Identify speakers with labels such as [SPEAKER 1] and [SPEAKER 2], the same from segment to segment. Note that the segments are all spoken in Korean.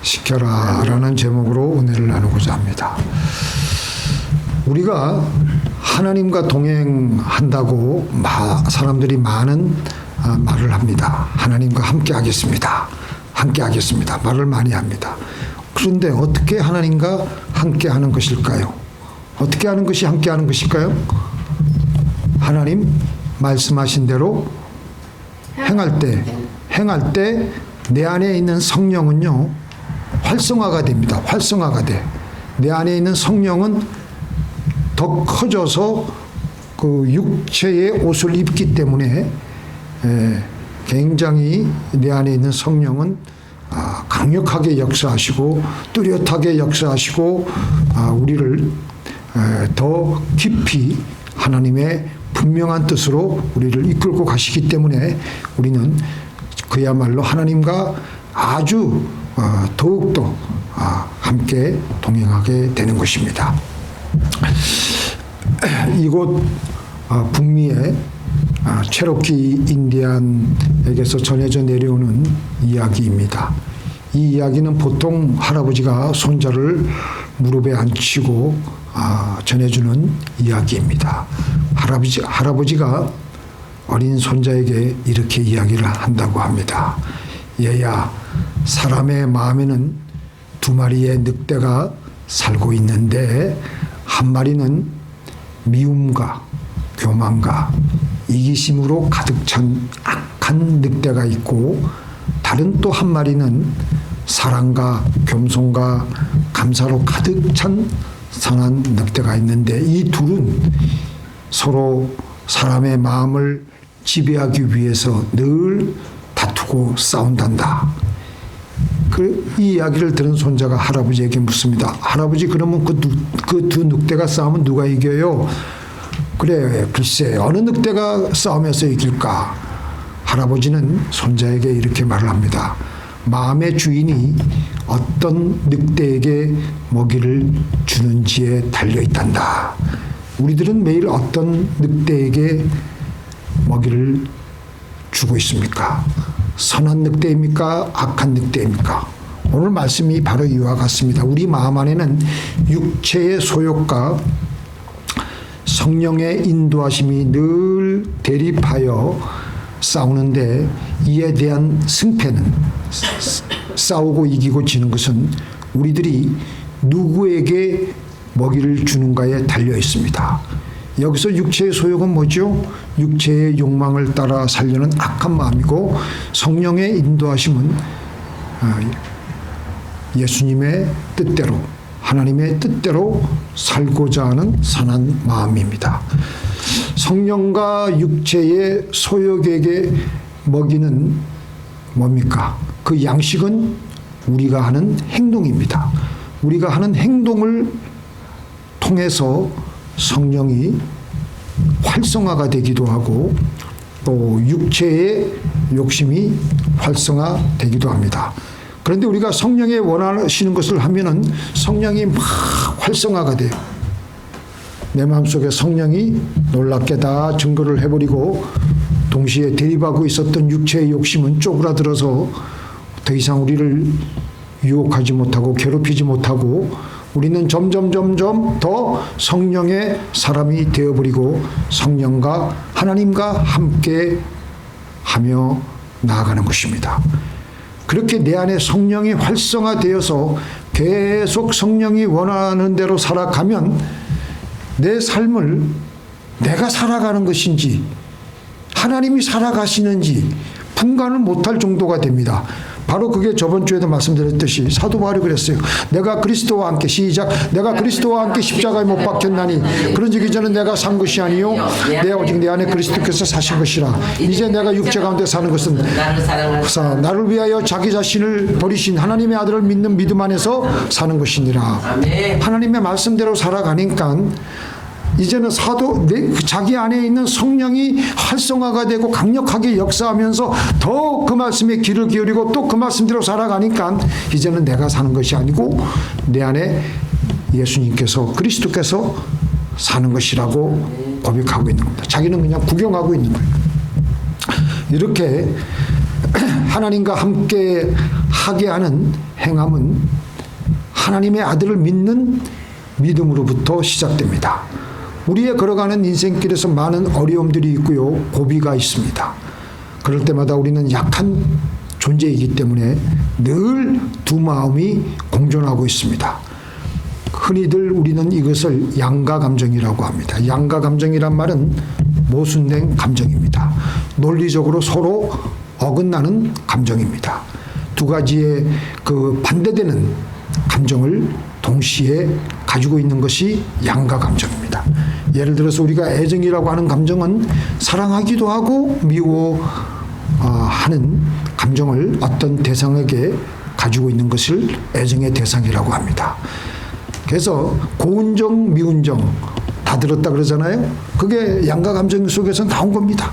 [SPEAKER 1] 시켜라 라는 제목으로 은혜를 나누고자 합니다. 우리가 하나님과 동행한다고 사람들이 많은 말을 합니다. 하나님과 함께 하겠습니다. 함께 하겠습니다. 말을 많이 합니다. 그런데 어떻게 하나님과 함께 하는 것일까요? 어떻게 하는 것이 함께 하는 것일까요? 하나님 말씀하신 대로 행할 때 내 안에 있는 성령은요, 활성화가 됩니다. 활성화가 돼. 내 안에 있는 성령은 더 커져서 그 육체의 옷을 입기 때문에 굉장히 내 안에 있는 성령은 강력하게 역사하시고 뚜렷하게 역사하시고 우리를 더 깊이 하나님의 분명한 뜻으로 우리를 이끌고 가시기 때문에 우리는 그야말로 하나님과 아주 더욱더 함께 동행하게 되는 것입니다. 이곳 북미의 체로키 인디안에게서 전해져 내려오는 이야기입니다. 이 이야기는 보통 할아버지가 손자를 무릎에 앉히고 전해주는 이야기입니다. 할아버지가 어린 손자에게 이렇게 이야기를 한다고 합니다. 얘야, 사람의 마음에는 두 마리의 늑대가 살고 있는데 한 마리는 미움과 교만과 이기심으로 가득 찬 악한 늑대가 있고 다른 또 한 마리는 사랑과 겸손과 감사로 가득 찬 선한 늑대가 있는데 이 둘은 서로 사람의 마음을 지배하기 위해서 늘 다투고 싸운단다. 이 이야기를 들은 손자가 할아버지에게 묻습니다. 할아버지, 그러면 그 두 늑대가 싸우면 누가 이겨요? 그래, 글쎄 어느 늑대가 싸우면서 이길까? 할아버지는 손자에게 이렇게 말을 합니다. 마음의 주인이 어떤 늑대에게 먹이를 주는지에 달려있단다. 우리들은 매일 어떤 늑대에게 먹이를 주고 있습니까? 선한 늑대입니까? 악한 늑대입니까? 오늘 말씀이 바로 이와 같습니다. 우리 마음 안에는 육체의 소욕과 성령의 인도하심이 늘 대립하여 싸우는데 이에 대한 승패는 싸우고 이기고 지는 것은 우리들이 누구에게 먹이를 주는가에 달려 있습니다. 여기서 육체의 소욕은 뭐죠? 육체의 욕망을 따라 살려는 악한 마음이고 성령의 인도하심은 예수님의 뜻대로 하나님의 뜻대로 살고자 하는 선한 마음입니다. 성령과 육체의 소욕에게 먹이는 뭡니까? 그 양식은 우리가 하는 행동입니다. 우리가 하는 행동을 통해서 성령이 활성화가 되기도 하고 또 육체의 욕심이 활성화되기도 합니다. 그런데 우리가 성령의 원하시는 것을 하면은 성령이 막 활성화가 돼요. 내 마음속에 성령이 놀랍게 다 증거를 해버리고 동시에 대립하고 있었던 육체의 욕심은 쪼그라들어서 더 이상 우리를 유혹하지 못하고 괴롭히지 못하고 우리는 점점 더 성령의 사람이 되어버리고 성령과 하나님과 함께 하며 나아가는 것입니다. 그렇게 내 안에 성령이 활성화되어서 계속 성령이 원하는 대로 살아가면 내 삶을 내가 살아가는 것인지 하나님이 살아가시는지 분간을 못할 정도가 됩니다. 바로 그게 저번 주에도 말씀드렸듯이 사도 바울이 그랬어요. 내가 그리스도와 함께 시작. 내가 그리스도와 함께 십자가에 못 박혔나니 그런즉 이제는 내가 산 것이 아니요 내 오직 내 안에 그리스도께서 사신 것이라. 이제 내가 육체 가운데 사는 것은 나를 위하여 자기 자신을 버리신 하나님의 아들을 믿는 믿음 안에서 사는 것이니라. 하나님의 말씀대로 살아가니까 이제는 자기 안에 있는 성령이 활성화가 되고 강력하게 역사하면서 더 그 말씀에 귀를 기울이고 또 그 말씀대로 살아가니까 이제는 내가 사는 것이 아니고 내 안에 예수님께서 그리스도께서 사는 것이라고 고백하고 있는 겁니다. 자기는 그냥 구경하고 있는 거예요. 이렇게 하나님과 함께 하게 하는 행함은 하나님의 아들을 믿는 믿음으로부터 시작됩니다. 우리의 걸어가는 인생길에서 많은 어려움들이 있고요, 고비가 있습니다. 그럴 때마다 우리는 약한 존재이기 때문에 늘 두 마음이 공존하고 있습니다. 흔히들 우리는 이것을 양가 감정이라고 합니다. 양가 감정이란 말은 모순된 감정입니다. 논리적으로 서로 어긋나는 감정입니다. 두 가지의 그 반대되는 감정을 동시에 가지고 있는 것이 양가 감정입니다. 예를 들어서 우리가 애정이라고 하는 감정은 사랑하기도 하고 미워하는 감정을 어떤 대상에게 가지고 있는 것을 애정의 대상이라고 합니다. 그래서 고운정, 미운정 다 들었다 그러잖아요. 그게 양가 감정 속에서 나온 겁니다.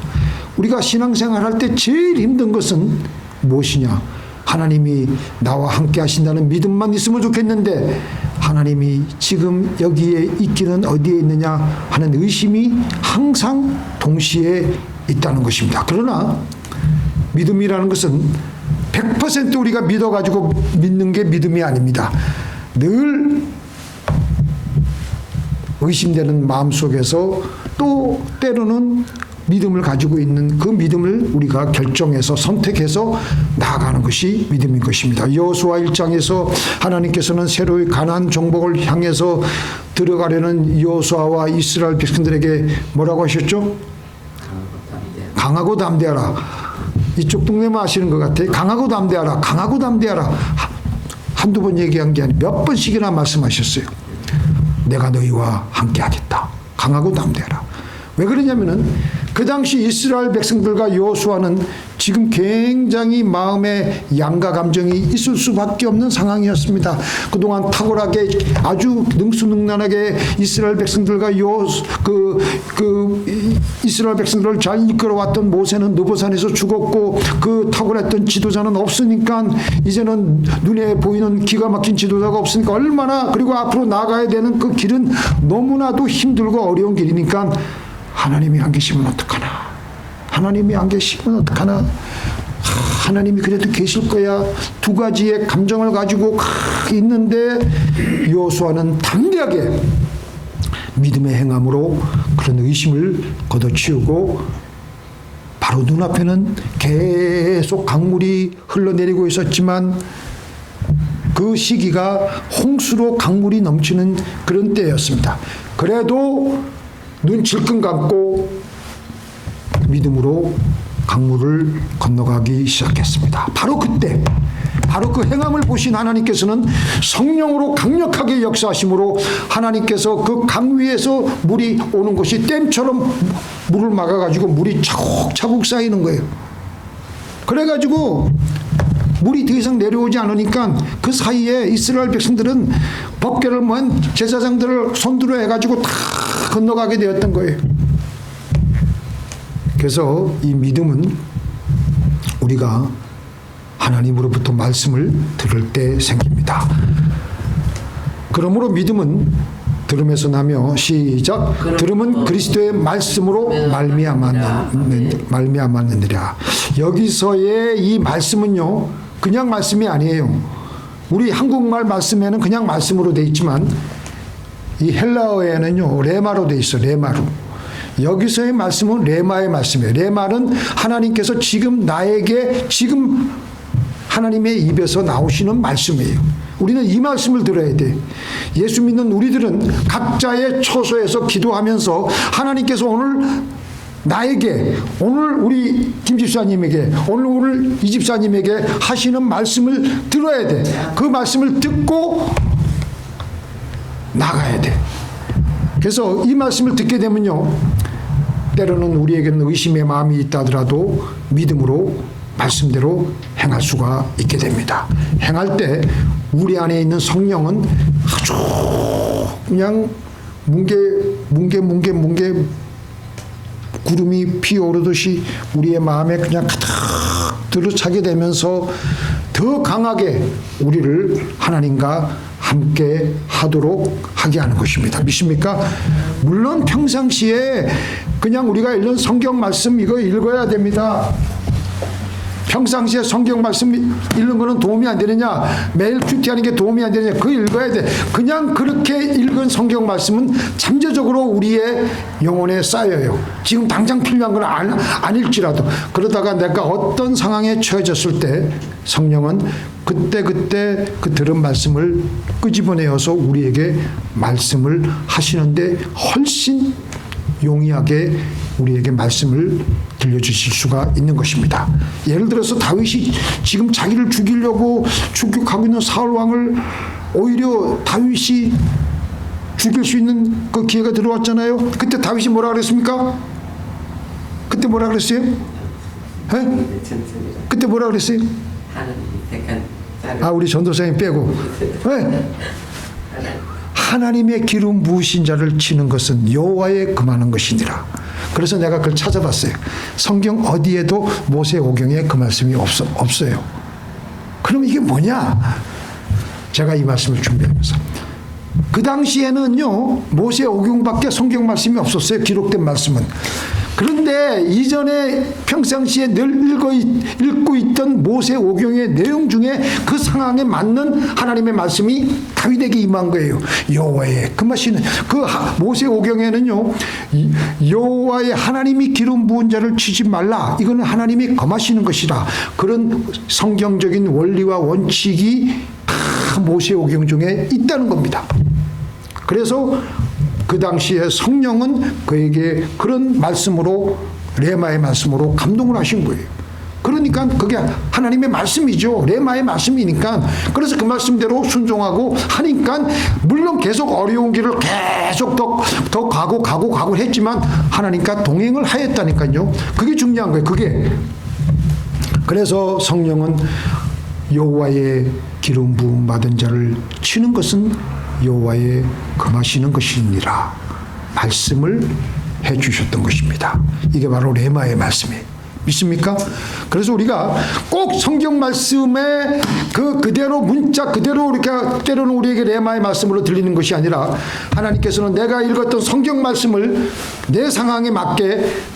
[SPEAKER 1] 우리가 신앙생활 할 때 제일 힘든 것은 무엇이냐? 하나님이 나와 함께 하신다는 믿음만 있으면 좋겠는데 하나님이 지금 여기에 있기는 어디에 있느냐 하는 의심이 항상 동시에 있다는 것입니다. 그러나 믿음이라는 것은 100% 우리가 믿어가지고 믿는 게 믿음이 아닙니다. 늘 의심되는 마음속에서 또 때로는 믿음을 가지고 있는 그 믿음을 우리가 결정해서 선택해서 나아가는 것이 믿음인 것입니다. 여호수아 1장에서 하나님께서는 새로이 가나안 정복을 향해서 들어가려는 여호수아와 이스라엘 백성들에게 뭐라고 하셨죠? 강하고 담대하라. 이쪽 동네만 아시는 것 같아요. 강하고 담대하라. 강하고 담대하라. 한두 번 얘기한 게 아니라 몇 번씩이나 말씀하셨어요. 내가 너희와 함께 하겠다. 강하고 담대하라. 왜 그러냐면은 그 당시 이스라엘 백성들과 여호수아는 지금 굉장히 마음에 양가 감정이 있을 수밖에 없는 상황이었습니다. 그동안 탁월하게 아주 능수능란하게 이스라엘 백성들과 이스라엘 백성들을 잘 이끌어왔던 모세는 느보산에서 죽었고 그 탁월했던 지도자는 없으니까 이제는 눈에 보이는 기가 막힌 지도자가 없으니까 얼마나 그리고 앞으로 나가야 되는 그 길은 너무나도 힘들고 어려운 길이니까 하나님이 안 계시면 어떡하나? 하나님이 안 계시면 어떡하나? 하나님이 그래도 계실 거야. 두 가지의 감정을 가지고 있는데 여호수아는 담대하게 믿음의 행함으로 그런 의심을 걷어치우고 바로 눈앞에는 계속 강물이 흘러내리고 있었지만 그 시기가 홍수로 강물이 넘치는 그런 때였습니다. 그래도 눈 질끈 감고 믿음으로 강물을 건너가기 시작했습니다. 바로 그때 바로 그 행함을 보신 하나님께서는 성령으로 강력하게 역사하심으로 하나님께서 그 강 위에서 물이 오는 것이 댐처럼 물을 막아가지고 물이 차곡차곡 쌓이는 거예요. 그래가지고 물이 더 이상 내려오지 않으니까 그 사이에 이스라엘 백성들은 법궤를 먼 제사장들을 손들어 해가지고 다 건너가게 되었던 거예요. 그래서 이 믿음은 우리가 하나님으로부터 말씀을 들을 때 생깁니다. 그러므로 믿음은 들음에서 나며 시작 들음은 그리스도의 말씀으로 말미암았느니라. 여기서의 이 말씀은요 그냥 말씀이 아니에요. 우리 한국말 말씀에는 그냥 말씀으로 돼 있지만 이 헬라어에는요 레마로 돼 있어. 레마로. 여기서의 말씀은 레마의 말씀이에요. 레마는 하나님께서 지금 나에게 지금 하나님의 입에서 나오시는 말씀이에요. 우리는 이 말씀을 들어야 돼. 예수 믿는 우리들은 각자의 처소에서 기도하면서 하나님께서 오늘 나에게 오늘 우리 김 집사님에게 오늘 이 집사님에게 하시는 말씀을 들어야 돼. 그 말씀을 듣고 나가야 돼. 그래서 이 말씀을 듣게 되면요 때로는 우리에게는 의심의 마음이 있다 하더라도 믿음으로 말씀대로 행할 수가 있게 됩니다. 행할 때 우리 안에 있는 성령은 아주 그냥 뭉게 구름이 피어오르듯이 우리의 마음에 그냥 가득 들어차게 되면서 더 강하게 우리를 하나님과 함께 하도록 하게 하는 것입니다. 믿습니까? 물론 평상시에 그냥 우리가 읽는 성경 말씀 이거 읽어야 됩니다. 평상시에 성경 말씀 읽는 거는 도움이 안 되느냐? 매일 큐티하는 게 도움이 안 되느냐? 그거 읽어야 돼. 그냥 그렇게 읽은 성경 말씀은 잠재적으로 우리의 영혼에 쌓여요. 지금 당장 필요한 건 아닐지라도. 그러다가 내가 어떤 상황에 처해졌을 때 성령은 그때 그 들은 말씀을 끄집어내어서 우리에게 말씀을 하시는데 훨씬 용이하게 우리에게 말씀을 들려주실 수가 있는 것입니다. 예를 들어서 다윗이 지금 자기를 죽이려고 추격하고 있는 사울 왕을 오히려 다윗이 죽일 수 있는 그 기회가 들어왔잖아요. 그때 다윗이 뭐라 그랬습니까? 그때 뭐라 그랬어요? 에? 그때 뭐라 그랬어요? 우리 전도사님 빼고. 왜? 하나님의 기름 부으신 자를 치는 것은 여호와의 금하는 것이니라. 그래서 내가 그걸 찾아봤어요. 성경 어디에도 모세오경에 그 말씀이 없어요. 그럼 이게 뭐냐? 제가 이 말씀을 준비하면서 그 당시에는요 모세오경밖에 성경 말씀이 없었어요. 기록된 말씀은. 그런데 이전에 평상시에 늘 읽고 있던 모세오경의 내용 중에 그 상황에 맞는 하나님의 말씀이 다윗에게 임한 거예요. 여호와의 금하시는 그 모세오경에는요 여호와의 하나님이 기름 부은 자를 치지 말라. 이거는 하나님이 금하시는 것이라. 그런 성경적인 원리와 원칙이 다 모세오경 중에 있다는 겁니다. 그래서 그 당시에 성령은 그에게 그런 말씀으로 레마의 말씀으로 감동을 하신 거예요. 그러니까 그게 하나님의 말씀이죠. 레마의 말씀이니까. 그래서 그 말씀대로 순종하고 하니까 물론 계속 어려운 길을 계속 더 가고 했지만 하나님과 동행을 하였다니까요. 그게 중요한 거예요. 그게. 그래서 성령은 여호와의 기름 부음 받은 자를 치는 것은 여호와의 금하시는 것이니라 말씀을 해주셨던 것입니다. 이게 바로 레마의 말씀이에요. 믿습니까? 그래서 우리가 꼭 성경 말씀에 그대로 문자 그대로 이렇게 때로는 우리에게 레마의 말씀으로 들리는 것이 아니라 하나님께서는 내가 읽었던 성경 말씀을 내 상황에 맞게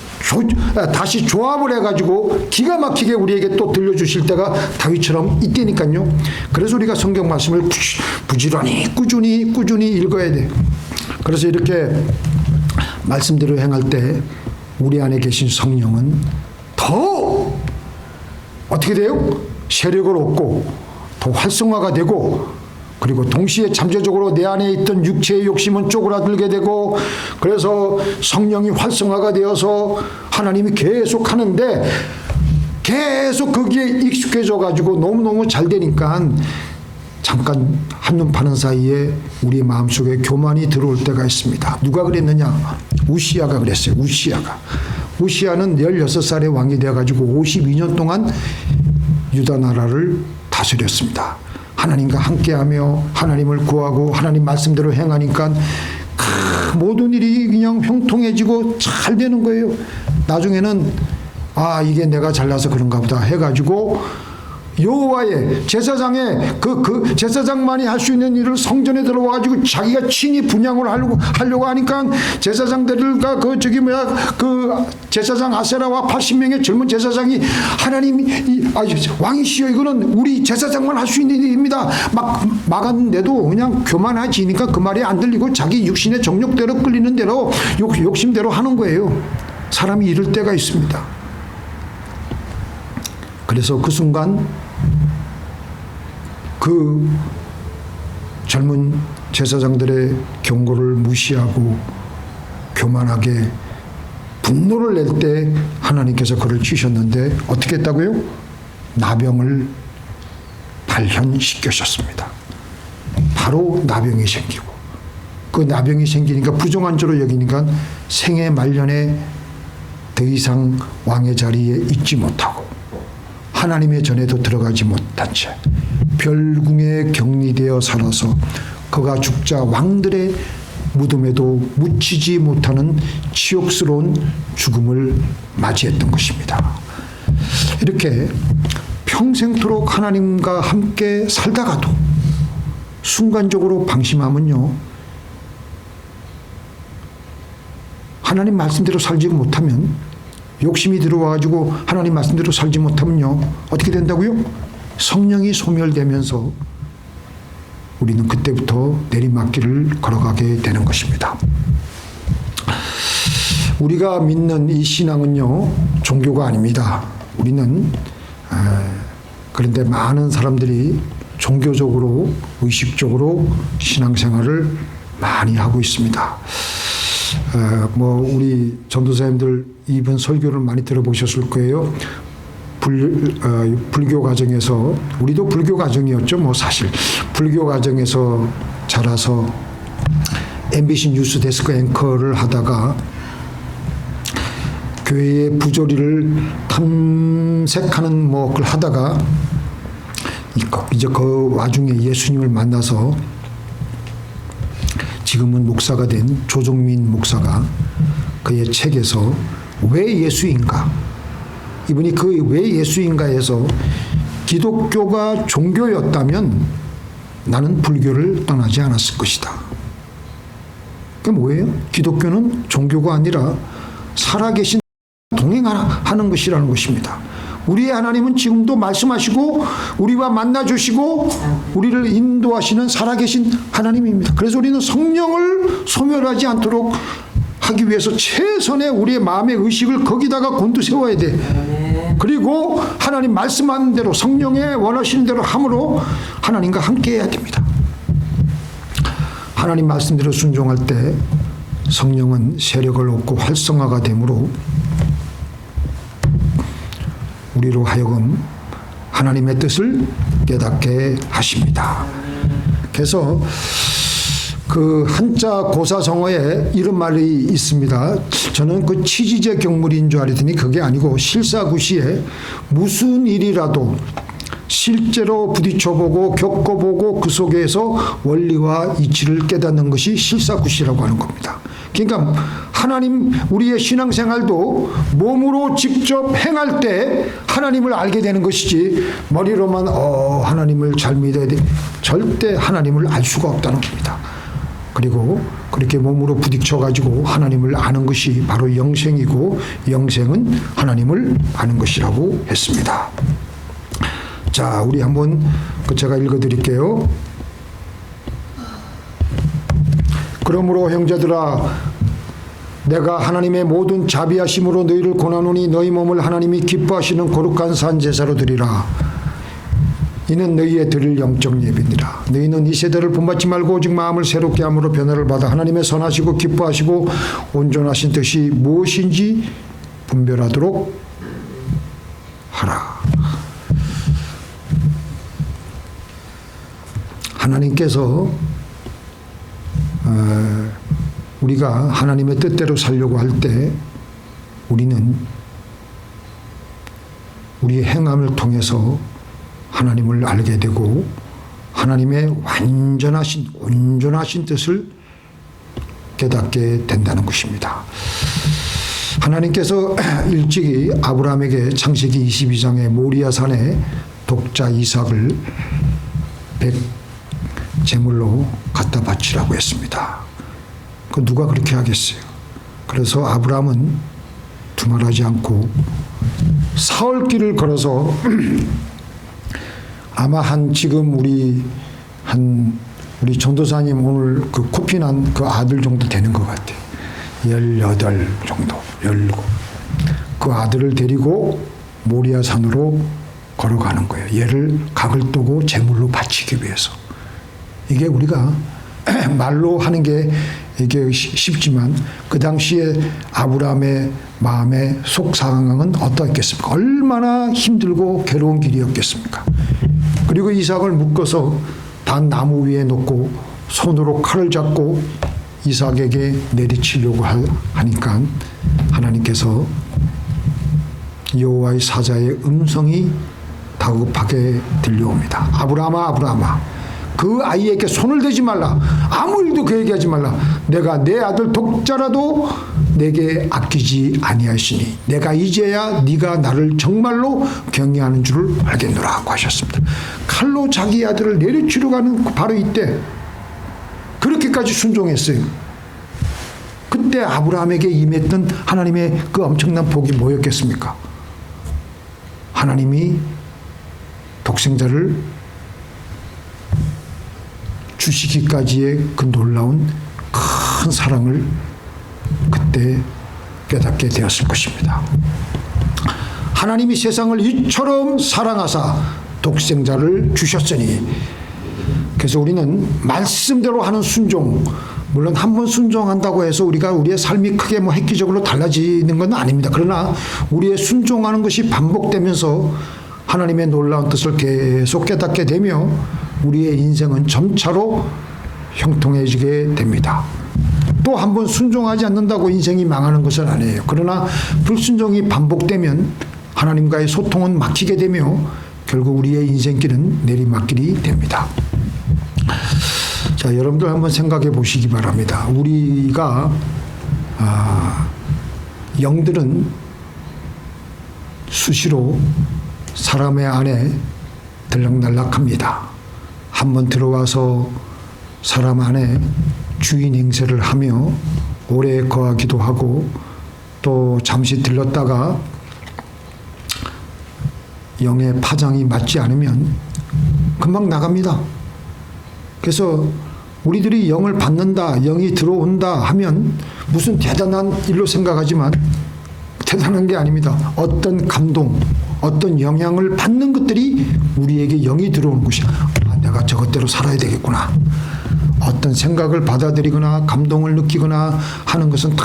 [SPEAKER 1] 다시 조합을 해가지고 기가 막히게 우리에게 또 들려주실 때가 다윗처럼 있다니까요. 그래서 우리가 성경 말씀을 부지런히 꾸준히 읽어야 돼. 그래서 이렇게 말씀대로 행할 때 우리 안에 계신 성령은 더 어떻게 돼요? 세력을 얻고 더 활성화가 되고 그리고 동시에 잠재적으로 내 안에 있던 육체의 욕심은 쪼그라들게 되고 그래서 성령이 활성화가 되어서 하나님이 계속 하는데 계속 거기에 익숙해져 가지고 너무너무 잘 되니까 잠깐 한눈 파는 사이에 우리 마음속에 교만이 들어올 때가 있습니다. 누가 그랬느냐? 우시야가 그랬어요. 우시야는 16살의 왕이 되어가지고 52년 동안 유다 나라를 다스렸습니다. 하나님과 함께하며 하나님을 구하고 하나님 말씀대로 행하니까 모든 일이 그냥 형통해지고 잘 되는 거예요. 나중에는 이게 내가 잘나서 그런가 보다 해가지고 여호와의 제사장의 그 제사장만이 할 수 있는 일을 성전에 들어와가지고 자기가 친히 분향을 하려고 하니까 제사장들과 그 제사장 아세라와 80명의 젊은 제사장이 하나님이 왕이시여 이거는 우리 제사장만 할 수 있는 일입니다. 막 막았는데도 그냥 교만해지니까 그 말이 안 들리고 자기 육신의 정욕대로 끌리는 대로 욕심대로 하는 거예요. 사람이 이럴 때가 있습니다. 그래서 그 순간 그 젊은 제사장들의 경고를 무시하고 교만하게 분노를 낼 때 하나님께서 그를 치셨는데 어떻게 했다고요? 나병을 발현시키셨습니다. 바로 나병이 생기고 그 나병이 생기니까 부정한 죄로 여기니까 생애 말년에 더 이상 왕의 자리에 있지 못하고 하나님의 전에도 들어가지 못한 채 별궁에 격리되어 살아서 그가 죽자 왕들의 무덤에도 묻히지 못하는 치욕스러운 죽음을 맞이했던 것입니다. 이렇게 평생토록 하나님과 함께 살다가도 순간적으로 방심하면요 하나님 말씀대로 살지 못하면 욕심이 들어와가지고 하나님 말씀대로 살지 못하면요, 어떻게 된다고요? 성령이 소멸되면서 우리는 그때부터 내리막길을 걸어가게 되는 것입니다. 우리가 믿는 이 신앙은요, 종교가 아닙니다. 우리는 그런데 많은 사람들이 종교적으로, 의식적으로 신앙생활을 많이 하고 있습니다. 우리 전도사님들 이번 설교를 많이 들어보셨을 거예요. 불교 가정에서, 우리도 불교 가정이었죠, 사실. 불교 가정에서 자라서 MBC 뉴스 데스크 앵커를 하다가 교회의 부조리를 탐색하는 그걸 하다가 이제 그 와중에 예수님을 만나서 지금은 목사가 된 조정민 목사가 그의 책에서 왜 예수인가, 이분이 그 왜 예수인가에서 기독교가 종교였다면 나는 불교를 떠나지 않았을 것이다. 그게 뭐예요? 기독교는 종교가 아니라 살아계신 동행하는 것이라는 것입니다. 우리의 하나님은 지금도 말씀하시고 우리와 만나주시고 우리를 인도하시는 살아계신 하나님입니다. 그래서 우리는 성령을 소멸하지 않도록 하기 위해서 최선의 우리의 마음의 의식을 거기다가 곤두세워야 돼. 그리고 하나님 말씀하는 대로, 성령의 원하시는 대로 함으로 하나님과 함께 해야 됩니다. 하나님 말씀대로 순종할 때 성령은 세력을 얻고 활성화가 되므로 우리로 하여금 하나님의 뜻을 깨닫게 하십니다. 그래서 그 한자 고사성어에 이런 말이 있습니다. 저는 그 치지제 경물인 줄 알았더니 그게 아니고 실사구시에 무슨 일이라도 실제로 부딪혀보고 겪어보고 그 속에서 원리와 이치를 깨닫는 것이 실사구시라고 하는 겁니다. 그러니까 하나님, 우리의 신앙생활도 몸으로 직접 행할 때 하나님을 알게 되는 것이지 머리로만 하나님을 잘 믿어야 돼, 절대 하나님을 알 수가 없다는 겁니다. 그리고 그렇게 몸으로 부딪혀가지고 하나님을 아는 것이 바로 영생이고, 영생은 하나님을 아는 것이라고 했습니다. 자, 우리 한번 제가 읽어드릴게요. 그러므로 형제들아, 내가 하나님의 모든 자비하심으로 너희를 권하노니 너희 몸을 하나님이 기뻐하시는 거룩한 산 제사로 드리라. 이는 너희의 드릴 영적 예배니라. 너희는 이 세대를 본받지 말고 오직 마음을 새롭게 함으로 변화를 받아 하나님의 선하시고 기뻐하시고 온전하신 뜻이 무엇인지 분별하도록 하라. 하나님께서 우리가 하나님의 뜻대로 살려고 할 때 우리는 우리의 행함을 통해서 하나님을 알게 되고 하나님의 온전하신 뜻을 깨닫게 된다는 것입니다. 하나님께서 일찍이 아브라함에게 창세기 22장의 모리아 산에 독자 이삭을 제물로 갖다 바치라고 했습니다. 그 누가 그렇게 하겠어요? 그래서 아브라함은 두말하지 않고 사흘길을 걸어서 아마 지금 우리 전도사님 오늘 그 코피난 그 아들 정도 되는 것 같아요. 18 정도, 17. 그 아들을 데리고 모리아 산으로 걸어가는 거예요. 얘를 각을 뜨고 제물로 바치기 위해서. 이게 우리가 말로 하는 게 이게 쉽지만 그 당시에 아브라함의 마음의 속상황은 어떠했겠습니까? 얼마나 힘들고 괴로운 길이었겠습니까? 그리고 이삭을 묶어서 단 나무 위에 놓고 손으로 칼을 잡고 이삭에게 내리치려고 하니까 하나님께서 여호와의 사자의 음성이 다급하게 들려옵니다. 아브라함아, 아브라함아, 그 아이에게 손을 대지 말라. 아무 일도 그에게 하지 말라. 내가 내 아들 독자라도 내게 아끼지 아니하시니 내가 이제야 네가 나를 정말로 경외하는 줄을 알겠노라 하고 하셨습니다. 칼로 자기 아들을 내리치려 가는 바로 이때 그렇게까지 순종했어요. 그때 아브라함에게 임했던 하나님의 그 엄청난 복이 뭐였겠습니까? 하나님이 독생자를 주시기까지의 그 놀라운 큰 사랑을 그때 깨닫게 되었을 것입니다. 하나님이 세상을 이처럼 사랑하사 독생자를 주셨으니, 그래서 우리는 말씀대로 하는 순종, 물론 한 번 순종한다고 해서 우리가 우리의 삶이 크게 획기적으로 달라지는 건 아닙니다. 그러나 우리의 순종하는 것이 반복되면서 하나님의 놀라운 뜻을 계속 깨닫게 되며 우리의 인생은 점차로 형통해지게 됩니다. 또 한 번 순종하지 않는다고 인생이 망하는 것은 아니에요. 그러나 불순종이 반복되면 하나님과의 소통은 막히게 되며 결국 우리의 인생길은 내리막길이 됩니다. 자, 여러분들 한번 생각해 보시기 바랍니다. 우리가 영들은 수시로 사람의 안에 들락날락합니다. 한번 들어와서 사람 안에 주인 행세를 하며 오래 거하기도 하고, 또 잠시 들렀다가 영의 파장이 맞지 않으면 금방 나갑니다. 그래서 우리들이 영을 받는다, 영이 들어온다 하면 무슨 대단한 일로 생각하지만 대단한 게 아닙니다. 어떤 감동, 어떤 영향을 받는 것들이 우리에게 영이 들어오는 것이야. 내가 저것대로 살아야 되겠구나. 어떤 생각을 받아들이거나 감동을 느끼거나 하는 것은 다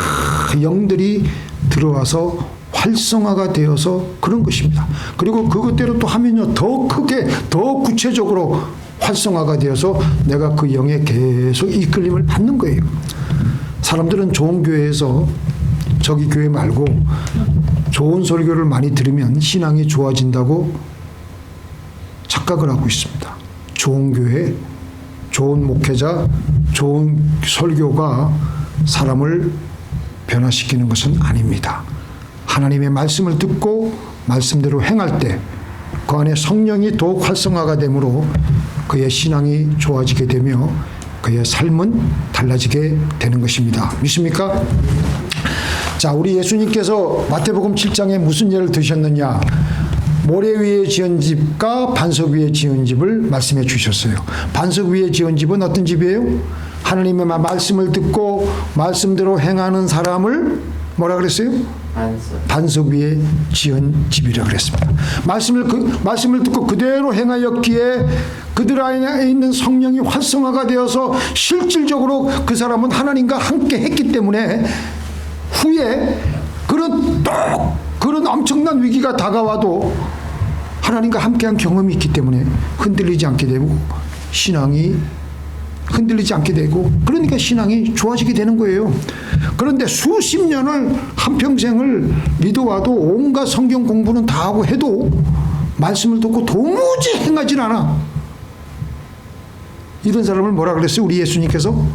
[SPEAKER 1] 영들이 들어와서 활성화가 되어서 그런 것입니다. 그리고 그것대로 또 하면요, 더 크게, 더 구체적으로 활성화가 되어서 내가 그 영에 계속 이끌림을 받는 거예요. 사람들은 좋은 교회에서 저기 교회 말고 좋은 설교를 많이 들으면 신앙이 좋아진다고 착각을 하고 있습니다. 좋은 교회, 좋은 목회자, 좋은 설교가 사람을 변화시키는 것은 아닙니다. 하나님의 말씀을 듣고 말씀대로 행할 때 그 안에 성령이 더욱 활성화가 되므로 그의 신앙이 좋아지게 되며 그의 삶은 달라지게 되는 것입니다. 믿습니까? 자, 우리 예수님께서 마태복음 7장에 무슨 예를 드셨느냐? 모래 위에 지은 집과 반석 위에 지은 집을 말씀해 주셨어요. 반석 위에 지은 집은 어떤 집이에요? 하나님의 말씀을 듣고 말씀대로 행하는 사람을 뭐라 그랬어요? 반석 위에 지은 집이라 그랬습니다. 말씀을 듣고 그대로 행하였기에 그들 안에 있는 성령이 활성화가 되어서 실질적으로 그 사람은 하나님과 함께 했기 때문에 후에 그런 엄청난 위기가 다가와도 하나님과 함께한 경험이 있기 때문에 흔들리지 않게 되고 신앙이 흔들리지 않게 되고, 그러니까 신앙이 좋아지게 되는 거예요. 그런데 수십 년을 한평생을 믿어와도 온갖 성경 공부는 다 하고 해도 말씀을 듣고 도무지 행하지 않아. 이런 사람을 뭐라 그랬어요? 우리 예수님께서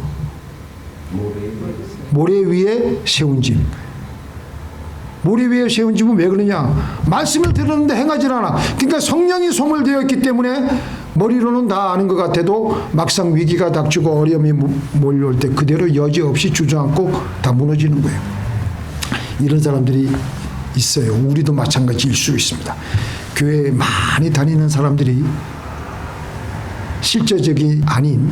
[SPEAKER 1] 모래 위에 세운 집. 모래 위에 세운 집은 왜 그러냐? 말씀을 들었는데 행하지 않아. 그러니까 성령이 소멸되어 있기 때문에 머리로는 다 아는 것 같아도 막상 위기가 닥치고 어려움이 몰려올 때 그대로 여지없이 주저앉고 다 무너지는 거예요. 이런 사람들이 있어요. 우리도 마찬가지일 수 있습니다. 교회에 많이 다니는 사람들이 실제적이 아닌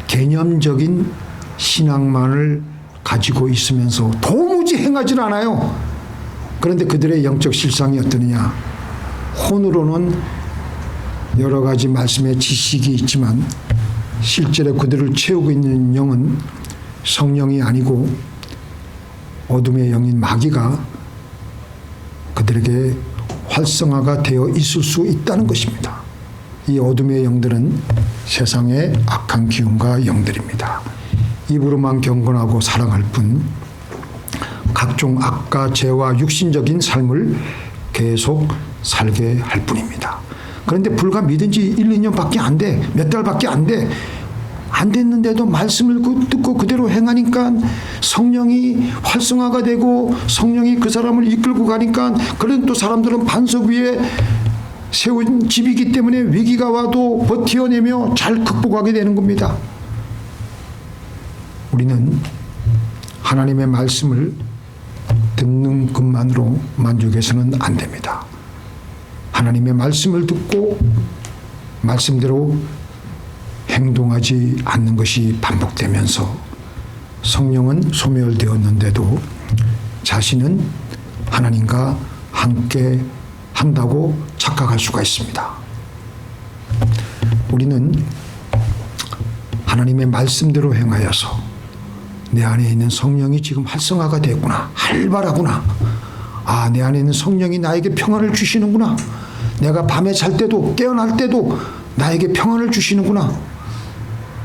[SPEAKER 1] 개념적인 신앙만을 가지고 있으면서 도무지 행하지 않아요. 그런데 그들의 영적 실상이 어떠느냐? 혼으로는 여러 가지 말씀의 지식이 있지만 실제로 그들을 채우고 있는 영은 성령이 아니고 어둠의 영인 마귀가 그들에게 활성화가 되어 있을 수 있다는 것입니다. 이 어둠의 영들은 세상의 악한 기운과 영들입니다. 입으로만 경건하고 사랑할 뿐 각종 악과 죄와 육신적인 삶을 계속 살게 할 뿐입니다. 그런데 불과 믿은 지 1, 2년밖에 안 돼. 몇 달밖에 안 돼. 안 됐는데도 말씀을 듣고 그대로 행하니까 성령이 활성화가 되고 성령이 그 사람을 이끌고 가니까, 그런 또 사람들은 반석 위에 세운 집이기 때문에 위기가 와도 버텨내며 잘 극복하게 되는 겁니다. 우리는 하나님의 말씀을 듣는 것만으로 만족해서는 안 됩니다. 하나님의 말씀을 듣고 말씀대로 행동하지 않는 것이 반복되면서 성령은 소멸되었는데도 자신은 하나님과 함께 한다고 착각할 수가 있습니다. 우리는 하나님의 말씀대로 행하여서 내 안에 있는 성령이 지금 활성화가 됐구나, 활발하구나, 아, 내 안에 있는 성령이 나에게 평안을 주시는구나, 내가 밤에 잘 때도 깨어날 때도 나에게 평안을 주시는구나,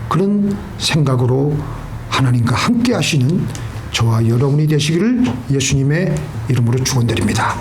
[SPEAKER 1] 그런 생각으로 하나님과 함께 하시는 저와 여러분이 되시기를 예수님의 이름으로 축원드립니다.